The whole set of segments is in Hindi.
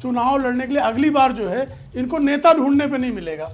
चुनाव लड़ने के लिए अगली बार जो है इनको नेता ढूंढने पे नहीं मिलेगा।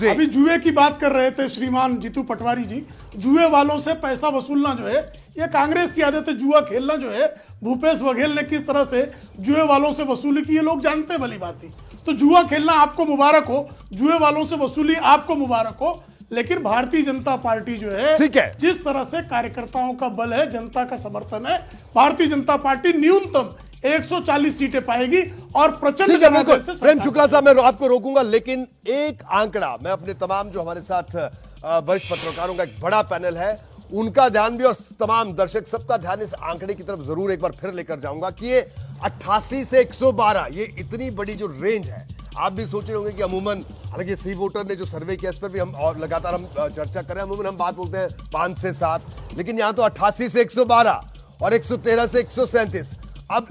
अभी जुए की बात कर रहे थे श्रीमान जीतू पटवारी जी, जुए वालों से पैसा वसूलना जो है ये कांग्रेस की आदत है। जुआ खेलना जो है भूपेश बघेल ने किस तरह से जुए वालों से वसूली की ये लोग जानते हैं भली बात ही। तो जुआ खेलना आपको मुबारक हो, जुए वालों से वसूली आपको मुबारक हो, लेकिन भारतीय जनता पार्टी जो है, ठीक है, जिस तरह से कार्यकर्ताओं का बल है, जनता का समर्थन है, भारतीय जनता पार्टी न्यूनतम 140 सीटें पाएगी और प्रचंड बिल्कुल। प्रेम शुक्ला साहब, मैं आपको रोकूंगा, लेकिन एक आंकड़ा मैं अपने तमाम जो हमारे साथ वरिष्ठ पत्रकारों का एक बड़ा पैनल है उनका ध्यान भी और तमाम दर्शक सबका ध्यान इस आंकड़े की तरफ जरूर एक बार फिर लेकर जाऊंगा कि ये 88 से 112 ये इतनी बड़ी जो रेंज है। आप भी सोच रहे होंगे कि अमूमन, हालांकि सी वोटर ने जो सर्वे किया इस पर भी हम और लगातार हम चर्चा कर रहे हैं, अमूमन हम बात बोलते हैं 5 से 7, लेकिन यहां तो 88 से 112 और 113 से 137। अब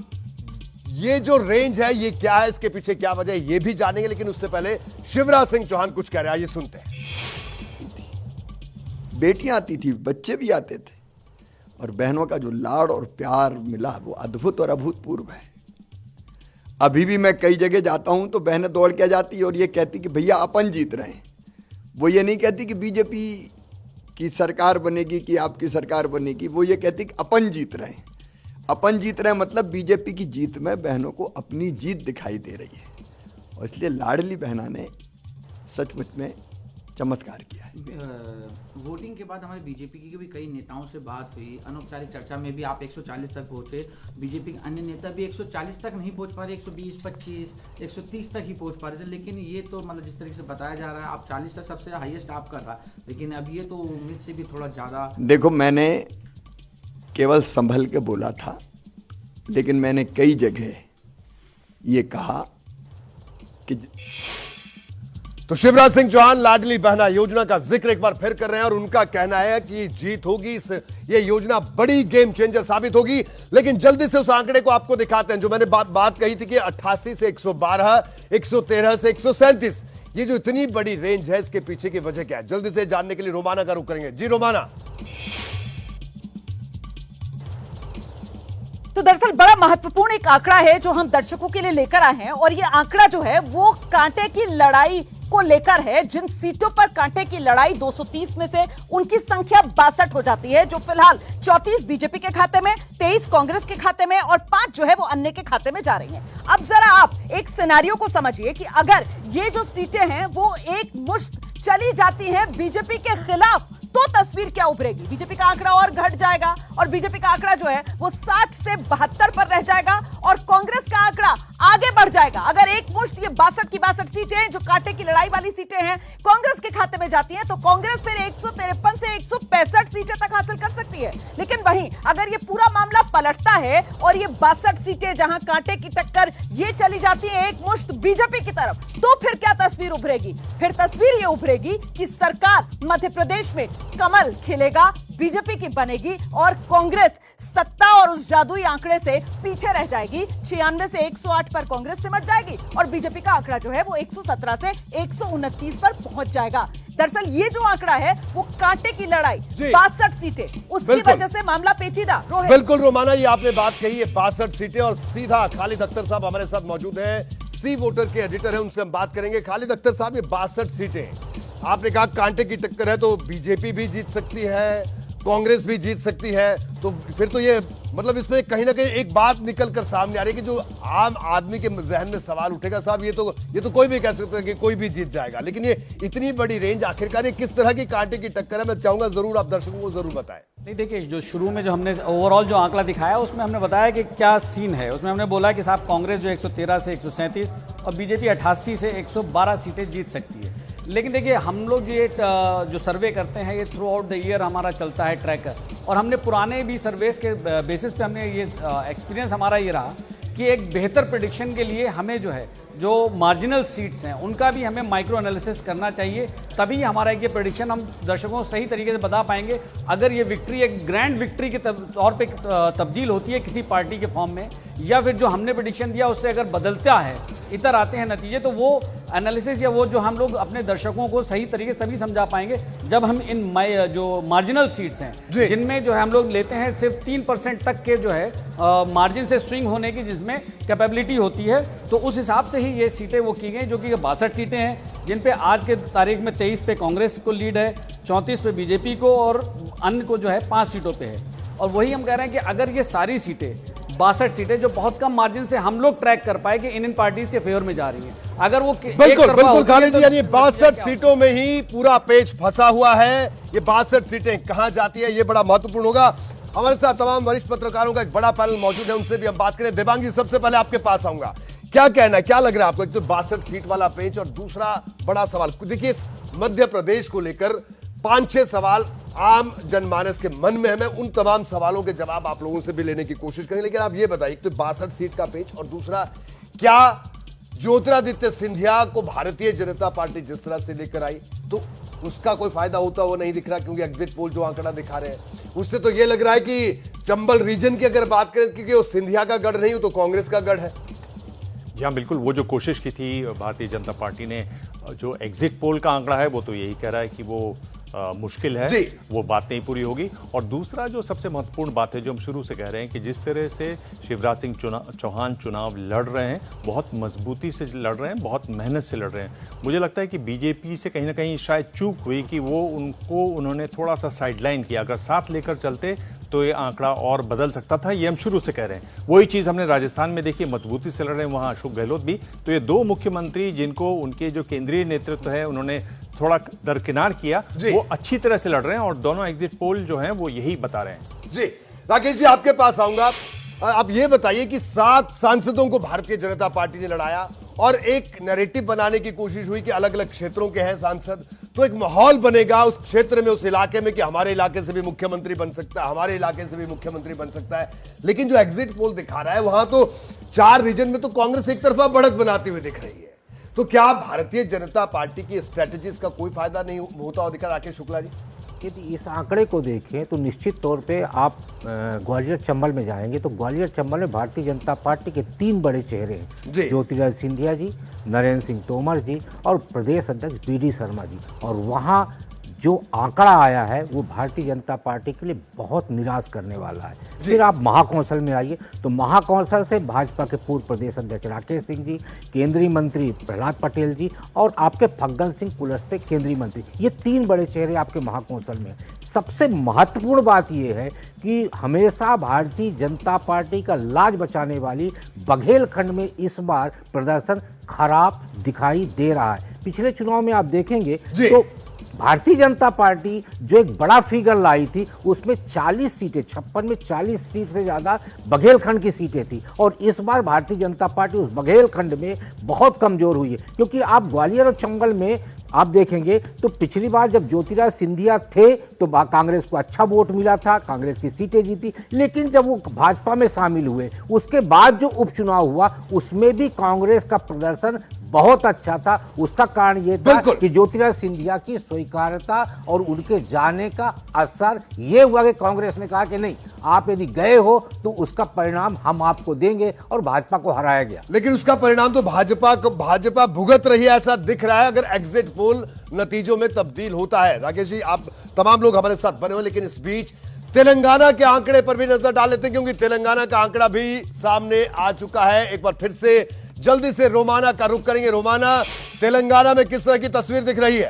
ये जो रेंज है ये क्या है, इसके पीछे क्या वजह है, ये भी जानेंगे, लेकिन उससे पहले शिवराज सिंह चौहान कुछ कह रहे हैं, ये सुनते हैं। बेटियां आती थी, बच्चे भी आते थे, और बहनों का जो लाड़ और प्यार मिला वो अद्भुत और अभूतपूर्व है। अभी भी मैं कई जगह जाता हूं तो बहनें दौड़ के जाती है और ये कहती कि भैया अपन जीत रहे हैं। वो ये नहीं कहती कि बीजेपी की सरकार बनेगी कि आपकी सरकार बनेगी, वो ये कहती कि अपन जीत रहे हैं। अपन जीत रहे हैं मतलब बीजेपी की जीत में बहनों को अपनी जीत दिखाई दे रही है, और इसलिए लाडली बहना ने सचमुच में चमत्कार किया है। वोटिंग के बाद हमारे बीजेपी की भी कई नेताओं से बात हुई, अनौपचारिक चर्चा में भी आप 140 तक पहुंचे, बीजेपी के अन्य नेता भी 140 तक नहीं पहुंच पा रहे, 120, 25, 130 तक ही पहुंच पा रहे थे। लेकिन ये तो मतलब जिस तरीके से बताया जा रहा है आप 40 तक सबसे हाईएस्ट आप कर रहा है, लेकिन अब ये तो उम्मीद से भी थोड़ा ज्यादा। देखो, मैंने केवल संभल के बोला था, लेकिन मैंने कई जगह ये कहा कि तो शिवराज सिंह चौहान लाडली बहना योजना का जिक्र एक बार फिर कर रहे हैं और उनका कहना है कि जीत होगी, ये योजना बड़ी गेम चेंजर साबित होगी। लेकिन जल्दी से उस आंकड़े को आपको दिखाते हैं जो मैंने बात कही थी कि 88 से 112, 113 से 137, ये जो इतनी बड़ी रेंज है इसके पीछे की वजह क्या है, जल्दी से जानने के लिए रोमाना का रुख करेंगे। जी रोमाना। तो दरअसल बड़ा महत्वपूर्ण एक आंकड़ा है जो हम दर्शकों के लिए लेकर आए हैं, और ये आंकड़ा जो है वो कांटे की लड़ाई को लेकर है। जिन सीटों पर कांटे की लड़ाई 230 में से उनकी संख्या 62 हो जाती है, जो फिलहाल 34 बीजेपी के खाते में, 23 कांग्रेस के खाते में और 5 जो है वो अन्य के खाते में जा रही हैं। अब जरा आप एक सिनेरियो को समझिए कि अगर ये जो सीटें हैं वो एक मुश्त चली जाती हैं बीजेपी के खिलाफ, तो तस्वीर क्या उभरेगी। बीजेपी का आंकड़ा और घट जाएगा और बीजेपी का आंकड़ा जो है वो 60 से 72 पर रह जाएगा और कांग्रेस का आंकड़ा आगे बढ़ जाएगा। अगर एक मुश्त ये 62 की 62 सीटें जो कांटे की लड़ाई वाली सीटें हैं कांग्रेस के खाते में जाती हैं, तो कांग्रेस फिर 153 से 165 सीटें तक हासिल कर सकती है। लेकिन वहीं अगर ये पूरा मामला पलटता है और ये 62 सीटें जहां कांटे की टक्कर ये चली जाती है एक मुश्त बीजेपी की तरफ, तो फिर क्या तस्वीर उभरेगी। फिर तस्वीर ये उभरेगी कि सरकार मध्य प्रदेश में कमल खिलेगा, बीजेपी की बनेगी और कांग्रेस सत्ता और उस जादुई आंकड़े से पीछे रह जाएगी। 96 से 108 पर कांग्रेस सिमट जाएगी और बीजेपी का आंकड़ा जो है वो 117 से 129 पर पहुंच जाएगा। दरअसल ये जो आंकड़ा है वो कांटे की लड़ाई 62 सीटें, उसकी वजह से मामला पेचीदा। बिल्कुल रोमाना, ये आपने बात कही है 62 सीटें, और सीधा खालिद अख्तर साहब हमारे साथ मौजूद हैं, सी वोटर के एडिटर है, उनसे हम बात करेंगे। खालिद अख्तर साहब, ये 62 सीटें आपने कहा कांटे की टक्कर है, तो बीजेपी भी जीत सकती है, कांग्रेस भी जीत सकती है, तो फिर तो ये मतलब इसमें कहीं ना कहीं एक बात निकल कर सामने आ रही है कि जो आम आदमी के जहन में सवाल उठेगा, साहब ये तो कोई भी कह सकता है कि कोई भी जीत जाएगा, लेकिन ये इतनी बड़ी रेंज आखिरकार ये किस तरह की कांटे की टक्कर है, मैं चाहूंगा जरूर आप दर्शकों को जरूर बताएं। नहीं, देखिए, जो शुरू में जो हमने ओवरऑल जो आंकड़ा दिखाया उसमें हमने बताया कि क्या सीन है। उसमें हमने बोला कि साहब कांग्रेस जो 113 से 137 और बीजेपी 88 से 112 सीटें जीत सकती है। लेकिन देखिए, हम लोग ये जो सर्वे करते हैं ये थ्रू आउट द ईयर हमारा चलता है ट्रैकर, और हमने पुराने भी सर्वेस के बेसिस पे हमने ये एक्सपीरियंस हमारा ये रहा कि एक बेहतर प्रेडिक्शन के लिए हमें जो है जो मार्जिनल सीट्स हैं उनका भी हमें माइक्रो एनालिसिस करना चाहिए, तभी हमारा एक ये प्रेडिक्शन हम दर्शकों को सही तरीके से बता पाएंगे। अगर ये विक्ट्री एक ग्रैंड विक्ट्री के तौर पे तब्दील होती है किसी पार्टी के फॉर्म में, या फिर जो हमने प्रेडिक्शन दिया उससे अगर बदलता है, इधर आते हैं नतीजे, तो वो एनालिसिस या वो जो हम लोग अपने दर्शकों को सही तरीके से तभी समझा पाएंगे जब हम इन जो मार्जिनल सीट्स हैं जिनमें जो है हम लोग लेते हैं सिर्फ 3% तक के जो है मार्जिन से स्विंग होने की जिसमें कैपेबिलिटी होती है, तो उस हिसाब से ही ये सीटें वो की गई जो कि 62 सीटें हैं जिन पे आज के तारीख में 23 पे कांग्रेस को लीड है, 34 पे बीजेपी को और अन्य को जो है 5 सीटों पे है। और वही हम कह रहे हैं कि अगर ये सारी सीटें 62 सीटें जो बहुत कम मार्जिन से हम लोग ट्रैक कर पाए कि इन पार्टीज के फेवर में जा रही हैं, अगर वो बिल्कुल खालिद जी, यानी 62 सीटों में ही पूरा पेच फंसा हुआ है। ये 62 सीटें कहां जाती है ये बड़ा महत्वपूर्ण होगा। हमारे साथ तमाम वरिष्ठ पत्रकारों का एक बड़ा पैनल मौजूद है, उनसे भी हम बात करें। देवांग जी, सबसे पहले आपके पास आऊंगा, क्या कहना है, क्या लग रहा है आपको? एक तो 62 सीट वाला पेच और दूसरा बड़ा सवाल, देखिए मध्य प्रदेश को लेकर 5-6 सवाल आम जनमानस के मन में है। मैं उन तमाम सवालों के जवाब आप लोगों से भी लेने की कोशिश करेंगे, लेकिन आप ये बताइए, तो 62 सीट का पेच और दूसरा, क्या ज्योतिरादित्य सिंधिया को भारतीय जनता पार्टी जिस तरह से लेकर आई तो उसका कोई फायदा होता वो नहीं दिख रहा, क्योंकि एग्जिट पोल जो आंकड़ा दिखा रहे हैं उससे तो ये लग रहा है कि चंबल रीजन की अगर बात करें, क्योंकि वो सिंधिया का गढ़ नहीं हो तो कांग्रेस का गढ़ है। जी हाँ, बिल्कुल। वो जो कोशिश की थी भारतीय जनता पार्टी ने, जो एग्जिट पोल का आंकड़ा है वो तो यही कह रहा है कि वो मुश्किल है, वो बात नहीं पूरी होगी। और दूसरा जो सबसे महत्वपूर्ण बात है जो हम शुरू से कह रहे हैं कि जिस तरह से शिवराज सिंह चौहान चुनाव लड़ रहे हैं, बहुत मजबूती से लड़ रहे हैं, बहुत मेहनत से लड़ रहे हैं। मुझे लगता है कि बीजेपी से कहीं ना कहीं शायद चूक हुई कि वो उन्होंने थोड़ा सा साइडलाइन किया। अगर साथ लेकर चलते तो ये आंकड़ा और बदल सकता था, ये हम शुरू से कह रहे हैं। वही चीज़ हमने राजस्थान में देखी, मजबूती से लड़ रहे हैं वहाँ अशोक गहलोत भी। तो ये दो मुख्यमंत्री जिनको उनके जो केंद्रीय नेतृत्व है उन्होंने थोड़ा दरकिनार किया, वो अच्छी तरह से लड़ रहे हैं और दोनों एग्जिट पोल जो हैं वो यही बता रहे हैं। जी राकेश जी, आपके पास आऊंगा। आप ये बताइए कि 7 सांसदों को भारतीय जनता पार्टी ने लड़ाया और एक नैरेटिव बनाने की कोशिश हुई कि अलग अलग क्षेत्रों के हैं सांसद, तो एक माहौल बनेगा उस क्षेत्र में, उस इलाके में कि हमारे इलाके से भी मुख्यमंत्री बन सकता है, हमारे इलाके से भी मुख्यमंत्री बन सकता है। लेकिन जो एग्जिट पोल दिखा रहा है वहां तो 4 रीजन में तो कांग्रेस एक तरफा बढ़त बनाती हुई दिख रही है। तो क्या भारतीय जनता पार्टी की स्ट्रेटेजीज का कोई फायदा नहीं होता हुआ दिखा? राकेश शुक्ला जी, यदि इस आंकड़े को देखें तो निश्चित तौर पे आप ग्वालियर चंबल में जाएंगे तो ग्वालियर चंबल में भारतीय जनता पार्टी के 3 बड़े चेहरे हैं, ज्योतिरादित्य सिंधिया जी, नरेंद्र सिंह तोमर जी और प्रदेश अध्यक्ष बीडी शर्मा जी। और वहाँ जो आंकड़ा आया है वो भारतीय जनता पार्टी के लिए बहुत निराश करने वाला है। फिर आप महाकौंसल में आइए तो महाकौंसल से भाजपा के पूर्व प्रदेश अध्यक्ष राकेश सिंह जी, केंद्रीय मंत्री प्रहलाद पटेल जी और आपके फग्गन सिंह कुलस्ते केंद्रीय मंत्री, ये 3 बड़े चेहरे आपके महाकौंसल में। सबसे महत्वपूर्ण बात यह है कि हमेशा भारतीय जनता पार्टी का लाज बचाने वाली बघेलखंड में इस बार प्रदर्शन खराब दिखाई दे रहा है। पिछले चुनाव में आप देखेंगे तो भारतीय जनता पार्टी जो एक बड़ा फिगर लाई थी उसमें 40 सीटें, 56 में 40 सीट से ज्यादा बघेलखंड की सीटें थी। और इस बार भारतीय जनता पार्टी उस बघेलखंड में बहुत कमजोर हुई है, क्योंकि आप ग्वालियर और चंबल में आप देखेंगे तो पिछली बार जब ज्योतिरादित्य सिंधिया थे तो कांग्रेस को अच्छा वोट मिला था, कांग्रेस की सीटें जीती। लेकिन जब वो भाजपा में शामिल हुए उसके बाद जो उपचुनाव हुआ उसमें भी कांग्रेस का प्रदर्शन बहुत अच्छा था। उसका कारण ये था कि ज्योतिरादित्य सिंधिया की स्वीकार्यता और उनके जाने का असर ये हुआ कि कांग्रेस ने कहा कि नहीं, आप यदि गए हो तो उसका परिणाम हम आपको देंगे और भाजपा को हराया गया। लेकिन उसका परिणाम तो भाजपा भुगत रही है ऐसा दिख रहा है अगर एग्जिट पोल नतीजों में तब्दील होता है। राकेश जी, आप तमाम लोग हमारे साथ बने हुए, लेकिन इस बीच तेलंगाना के आंकड़े पर भी नजर डाल लेते हैं, क्योंकि तेलंगाना का आंकड़ा भी सामने आ चुका है। एक बार फिर से जल्दी से रोमाना का रुख करेंगे। रोमाना, तेलंगाना में किस तरह की तस्वीर दिख रही है?